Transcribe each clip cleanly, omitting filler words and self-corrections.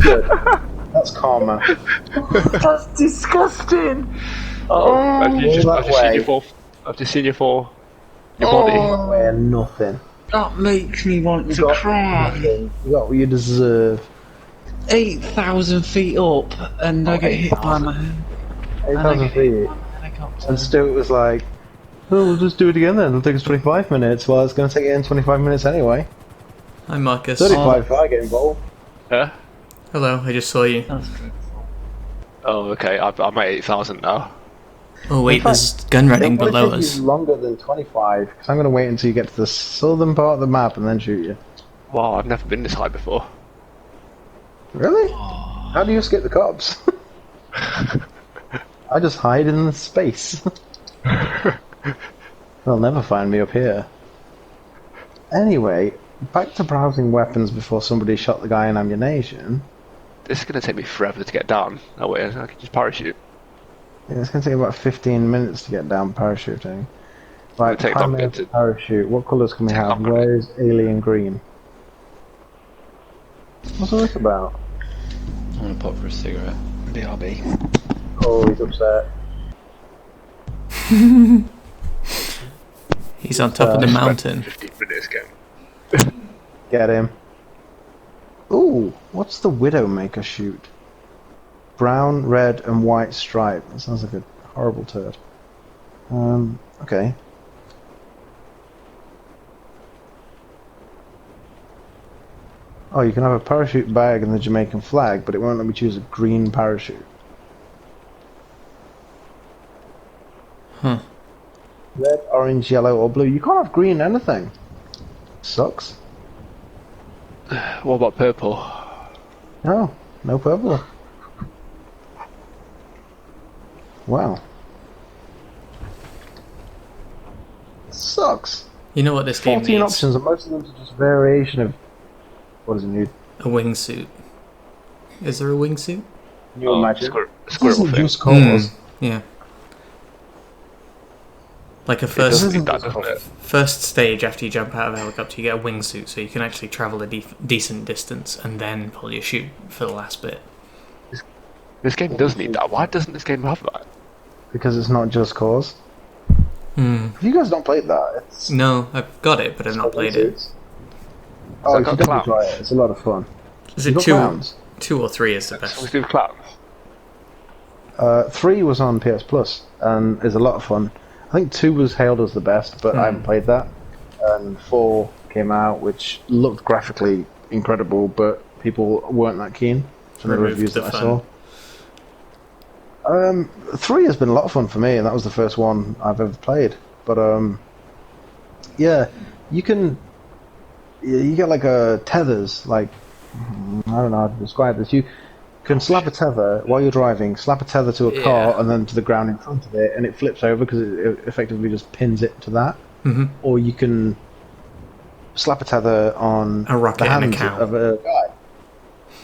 Good. That's karma. That's disgusting. I've just seen your body. Where nothing. That makes me want to cry. Nothing. You got what you deserve. 8,000 feet up, and I get hit by my hand. 8,000 feet. And Stuart was like, "Oh, we'll just do it again then. It'll take us 25 minutes." Well, it's going to take it in 25 minutes anyway. Hi, Marcus. 35 if I get involved. Huh? Hello, I just saw you. Oh, okay. I'm at 8,000 now. Oh wait, there's gun running below us. It'll longer than 25, because I'm going to wait until you get to the southern part of the map and then shoot you. Wow, I've never been this high before. Really? How do you escape the cops? I just hide in the space. They'll never find me up here. Anyway, back to browsing weapons before somebody shot the guy in ammunition. This is going to take me forever to get down. That way I can just parachute. Yeah, it's going to take about 15 minutes to get down parachuting. Right, take longer to parachute. What colours can we have? Where is alien green? What's all this about? I'm gonna pop for a cigarette. BRB. Oh, he's upset. He's on top of the mountain. 15 minutes game. Get him. Ooh, what's the Widowmaker shoot? Brown, red, and white stripe. That sounds like a horrible turd. Okay. Oh, you can have a parachute bag and the Jamaican flag, but it won't let me choose a green parachute. Huh. Red, orange, yellow, or blue. You can't have green anything. Sucks. What about purple? No, no purple. Wow. Sucks. You know what this game 14 needs? options, and most of them are just variation of... What does it need? A wingsuit. Is there a wingsuit? Can you imagine? Squirrel thing. Just cause. Yeah. Like a first stage after you jump out of a helicopter, you get a wingsuit, so you can actually travel a decent distance and then pull your chute for the last bit. This game does need that. Why doesn't this game have that? Because it's not Just Cause. If you guys don't play that, it's... No, I've got it, but I've not played it. Oh, you should definitely try it. It's a lot of fun. Is it two or three is the best? Let's do clowns. 3 was on PS Plus and is a lot of fun. I think 2 was hailed as the best, but I haven't played that. And 4 came out, which looked graphically incredible, but people weren't that keen from the reviews that I saw. 3 has been a lot of fun for me, and that was the first one I've ever played. But yeah, you get like tethers, like I don't know how to describe this. You can slap a tether while you're driving, slap a tether to a car and then to the ground in front of it, and it flips over because it effectively just pins it to that. Or you can slap a tether on a rocket the hands and a cow. of a guy.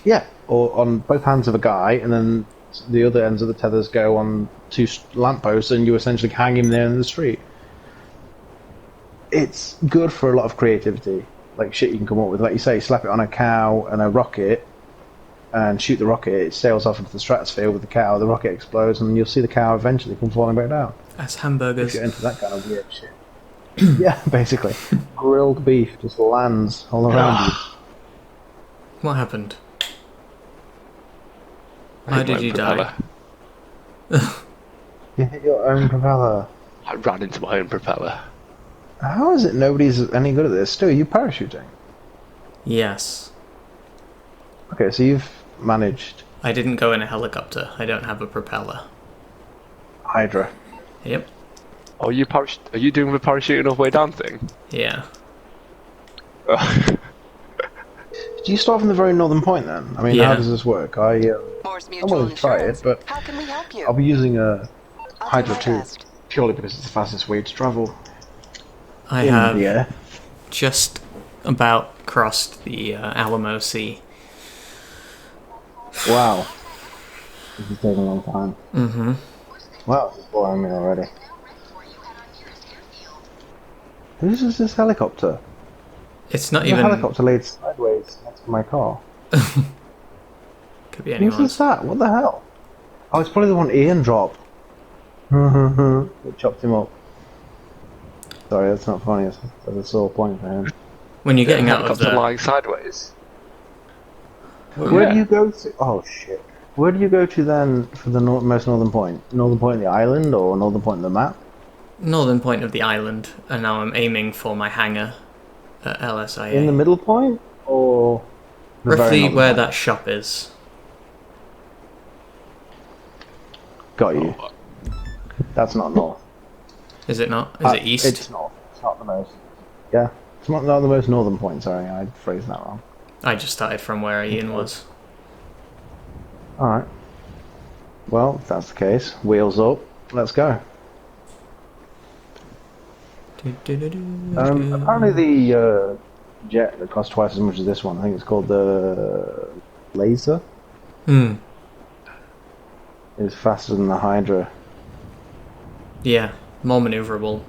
Yeah, or on both hands of a guy, and then the other ends of the tethers go on 2 lampposts, and you essentially hang him there in the street. It's good for a lot of creativity, like shit you can come up with. Like you say, slap it on a cow and a rocket, and shoot the rocket. It sails off into the stratosphere with the cow. The rocket explodes, and you'll see the cow eventually come falling back down. That's hamburgers. If you get into that kind of weird shit. Yeah, basically, grilled beef just lands all around you. What happened? How did you die? You hit your own propeller. I ran into my own propeller. How is it nobody's any good at this? Stu, are you parachuting? Yes. Okay, so you've managed. I didn't go in a helicopter. I don't have a propeller. Hydra. Yep. Oh, are you doing the parachuting all the way down thing? Yeah. Do you start from the very northern point then? I mean, how does this work? I'm willing to try it, but I'll be using a Hydra 2 purely because it's the fastest way to travel. I have just about crossed the Alamo Sea. Wow. This is taking a long time. Wow, this is boring me already. Whose is this helicopter? It's not The even. helicopter laid sideways next to my car. Could be Whose anyone's. is that? What the hell? Oh, it's probably the one Ian dropped. It chopped him up. Sorry, that's not funny. That's a sore point for him. When you're getting The out of helicopter the. lying sideways. Where do you go to? Oh shit. Where do you go to then for the most northern point? Northern point of the island or northern point of the map? Northern point of the island, and now I'm aiming for my hangar at LSIA. In the middle point or the very Roughly northern where point? that shop is. Got you. That's not north. Is it not? Is it east? It's north. It's not the most. Yeah. It's not the most northern point, sorry. I phrased that wrong. I just started from where Ian was. Alright. Well, if that's the case, wheels up. Let's go. Apparently the jet that costs twice as much as this one, I think it's called the Laser, is faster than the Hydra. Yeah, more maneuverable,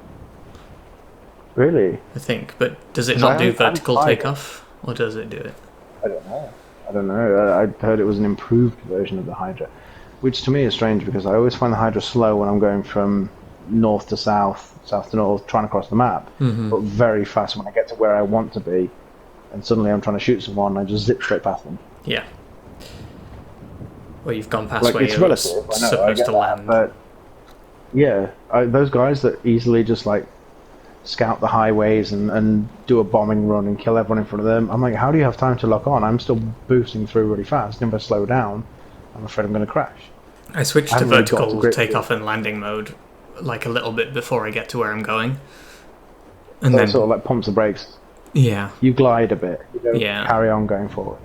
Really? I think. But does it 'Cause not I do haven't vertical tried it. takeoff? Or does it do it? I don't know. I don't know. I heard it was an improved version of the Hydra, which to me is strange because I always find the Hydra slow when I'm going from north to south, south to north, trying to cross the map, but very fast when I get to where I want to be, and suddenly I'm trying to shoot someone and I just zip straight past them. Yeah. Well, you've gone past Like, where it's you're relative, I know, I supposed get to that, land. but yeah, those guys that easily just like scout the highways and do a bombing run and kill everyone in front of them, I'm like, how do you have time to lock on? I'm still boosting through really fast, and if I slow down, I'm afraid I'm going to crash. I switched I to haven't really got to vertical grips with takeoff and landing mode like a little bit before I get to where I'm going. And So then, it sort of like pumps the brakes. yeah, You glide a bit. You don't Yeah. carry on going forward.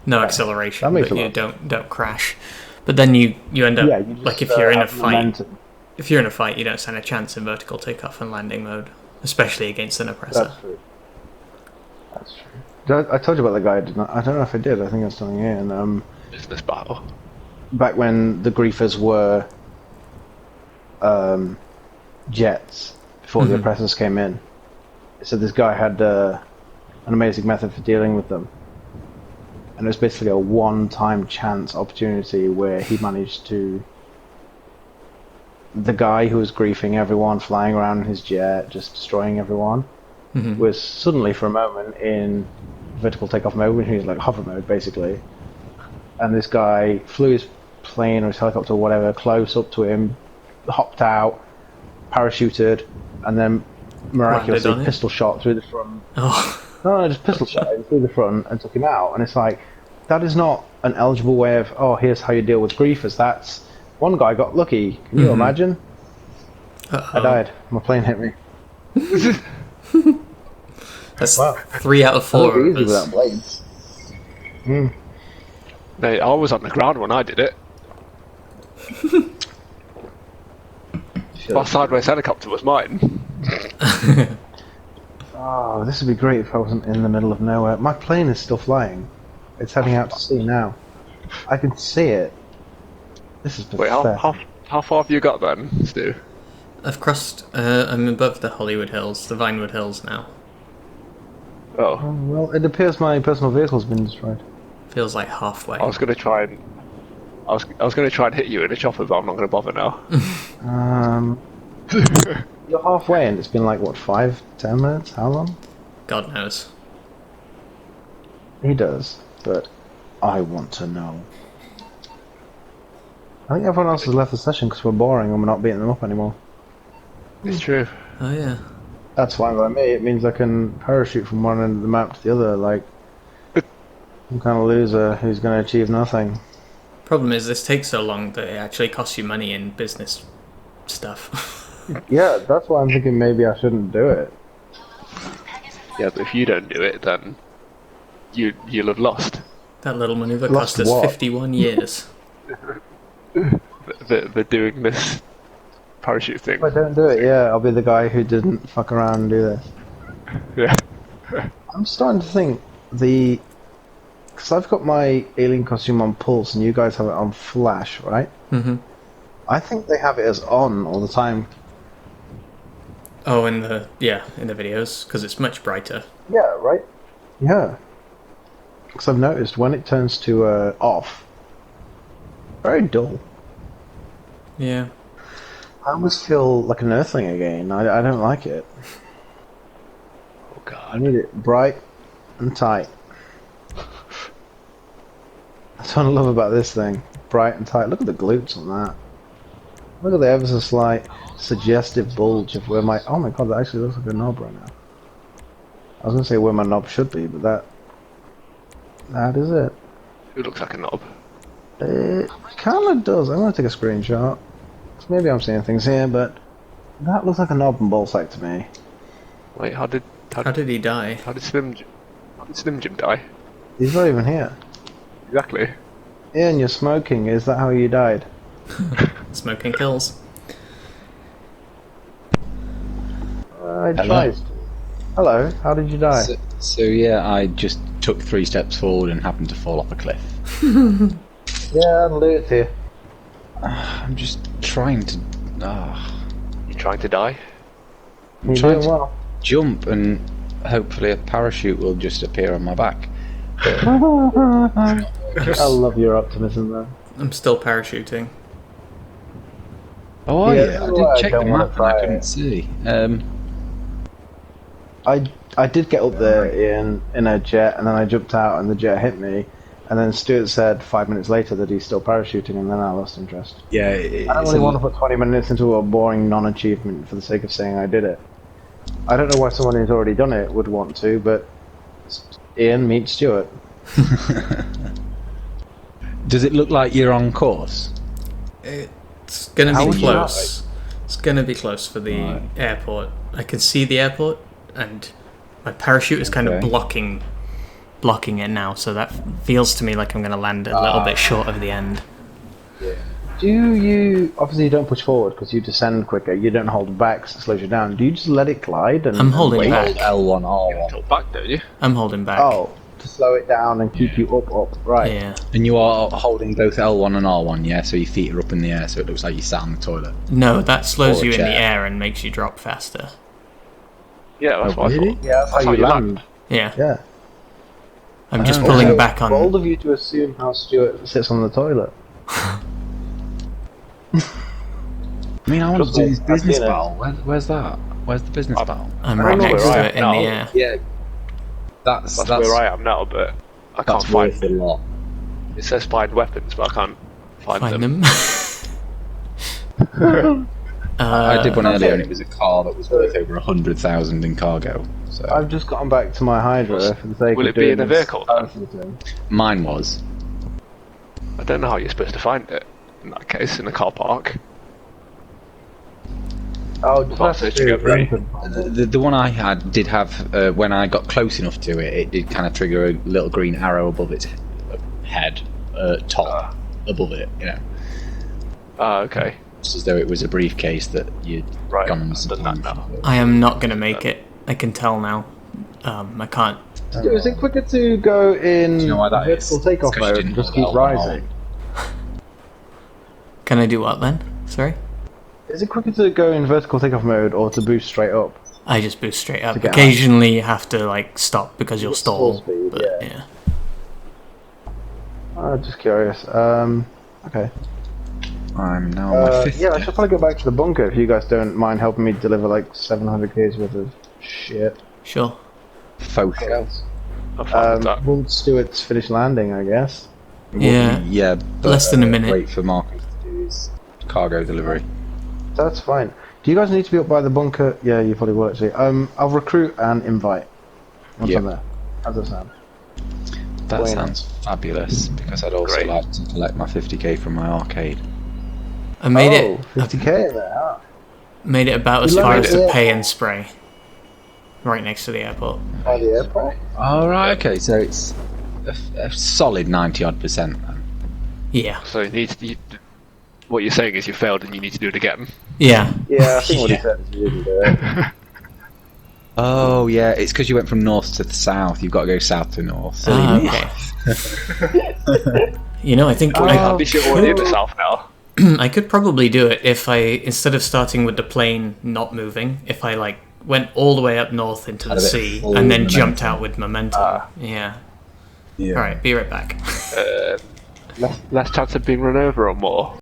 no that acceleration, makes but a you lot. don't crash. But then you end up Yeah, you just, like if you're in a have fight, momentum. if you're in a fight, you don't stand a chance in vertical takeoff and landing mode, especially against an oppressor. That's true. That's true. I told you about the guy, didn't I? I don't know if I did. I think I was telling you. And Business battle. back when the griefers were jets, before the oppressors came in, so this guy had an amazing method for dealing with them. And it was basically a one-time chance opportunity where he managed to... The guy who was griefing everyone, flying around in his jet, just destroying everyone, was suddenly for a moment in vertical takeoff mode, which is like hover mode basically. And this guy flew his plane or his helicopter or whatever close up to him, hopped out, parachuted, and then miraculously Landed on it? pistol shot through the front. Oh, No, just pistol shot him through the front and took him out. And it's like, that is not an eligible way of, oh, here's how you deal with griefers. That's, one guy got lucky. Can you imagine? I died. My plane hit me. that's Wow. 3 out of 4 Easy of us. without blades. Mate, I was on the ground when I did it. My sideways helicopter was mine. Oh, this would be great if I wasn't in the middle of nowhere. My plane is still flying. It's heading out to sea now. I can see it. This is Wait, pathetic. how far have you got then, Stu? I've crossed. I'm above the Hollywood Hills, the Vinewood Hills now. Oh, Oh, well, it appears my personal vehicle's been destroyed. Feels like halfway. I was gonna try and I was gonna try and hit you in a chopper, but I'm not gonna bother now. You're halfway and it's been like, what, 5-10 minutes? How long? God knows. He does, but I want to know. I think everyone else has left the session because we're boring and we're not beating them up anymore. It's true. Oh yeah. That's fine by me. It means I can parachute from one end of the map to the other, like some kind of loser who's going to achieve nothing. Problem is, this takes so long that it actually costs you money in business stuff. Yeah, that's why I'm thinking maybe I shouldn't do it. Yeah, but if you don't do it, then you'll have lost. That little maneuver Lost cost us what? 51 years. The doing this parachute thing. If I don't do it, yeah, I'll be the guy who didn't fuck around and do this. Yeah. I'm starting to think because I've got my alien costume on pulse and you guys have it on flash, right? Mm-hmm. I think they have it as on all the time. Oh, in the videos, because it's much brighter. Yeah, right? Yeah. Because I've noticed when it turns to off, very dull. Yeah. I almost feel like an earthling again. I don't like it. Oh I god. need it bright and tight. That's what I love about this thing. Bright and tight. Look at the glutes on that. Look at the ever so slight suggestive bulge of where my... Oh my god, that actually looks like a knob right now. I was going to say where my knob should be, but that is it. It looks like a knob. It kind of does. I'm going to take a screenshot. Maybe I'm seeing things here, but that looks like a knob and ball sack to me. Wait, how did he die? How did Slim Jim die? He's not even here. Exactly. Ian, you're smoking. Is that how you died? Smoking kills. I tried. Hello, how did you die? So yeah, I just took 3 steps forward and happened to fall off a cliff. Yeah, I'm loot here. I'm just trying to. You trying to die? You're trying doing to- well. Jump and hopefully a parachute will just appear on my back. I love your optimism there. I'm still parachuting. Oh Yeah, yeah, that's I why I did check the don't wanna map and I try couldn't it. see. I did get up there in a jet, and then I jumped out, and the jet hit me. And then Stuart said 5 minutes later that he's still parachuting, and then I lost interest. Yeah, I don't really want to put 20 minutes into a boring non-achievement for the sake of saying I did it. I don't know why someone who's already done it would want to, but Ian, meet Stuart. Does it look like you're on course? It's gonna How be would you close. It's gonna be close for the airport. I can see the airport, and my parachute is kind of Okay. blocking it now. So that feels to me like I'm gonna land a little bit short of the end. Do you... Obviously you don't push forward because you descend quicker. You don't hold back, so it slows you down. Do you just let it glide? And I'm holding wait? back. L1, R1. Tilt back, don't you? I'm holding back. Oh, to slow it down and keep you up. Right. Yeah. And you are holding both L1 and R1, yeah? So your feet are up in the air, so it looks like you sat on the toilet. No, that slows Or a you in the chair. air and makes you drop faster. Yeah, that's what I thought. Yeah, that's how you land. Yeah. Yeah. I'm just Oh. pulling Also, back on. bold of you to assume how Stuart sits on the toilet. I mean, I want to Trust do me, this I've business seen it. battle. Where's that? Where's the business battle? I'm I right don't know next where to I it in am the now. air. Yeah, that's That's where I am now, but I can't That's worth find. a lot. It says find weapons, but I can't find Find them. them. I did one okay. earlier, and it was a car that was worth over 100,000 in cargo. So I've just gotten back to my Hydra for the sake Will of it be doing in a this vehicle, then? thing. mine was. I don't know how you're supposed to find it. In that case, in a car park. Oh, just Not have to searching do over it. The one I had did have when I got close enough to it, it did kind of trigger a little green arrow above its head, top above it. You know, Ah, okay. just as though it was a briefcase that you'd Right, gone I've missing. done that now. I am not gonna make it. I can tell now. I can't. Is it quicker to go in Do you know why that vertical is? takeoff It's 'cause you mode didn't and just hold keep L1 rising? Can I do what then? Sorry. Is it quicker to go in vertical takeoff mode or to boost straight up? I just boost straight up. To get Occasionally you have to like stop because you'll Stall stall. speed, But yeah. yeah. Just curious. Okay. I'm now on my fifth. Yeah, I should probably go back to the bunker if you guys don't mind helping me deliver like 700 k's worth of shit. Sure. Faux show. I'm fine with that. Once Stuart's finished landing, I guess. Yeah. Yeah. But, Less than a minute. Wait for Marcus to do his cargo delivery. That's fine. Do you guys need to be up by the bunker? Yeah, you probably will actually. I'll recruit and invite once Yep. I'm there. How's that sound? That Bueno. sounds fabulous because I'd also Great. like to collect my 50k from my arcade. I made oh, it. 50k in there. Huh? Made it about as You far love as it, the yeah. pay and spray. Right next to the airport. By the airport? Oh right, okay, so it's a solid 90-odd% then. Yeah. So you need to, what you're saying is you failed and you need to do it again. Yeah. Yeah, I think what he Yeah. said is you didn't do it. Oh yeah, it's because you went from north to the south. You've got to go south to north. So Ah, okay. You know, I think At least you're already in the south now. I could probably do it if I, instead of starting with the plane not moving, if I like went all the way up north into the Had a bit sea, full and then momentum. jumped out with momentum. Yeah. Yeah. All right, be right back. Less chance of being run over or more?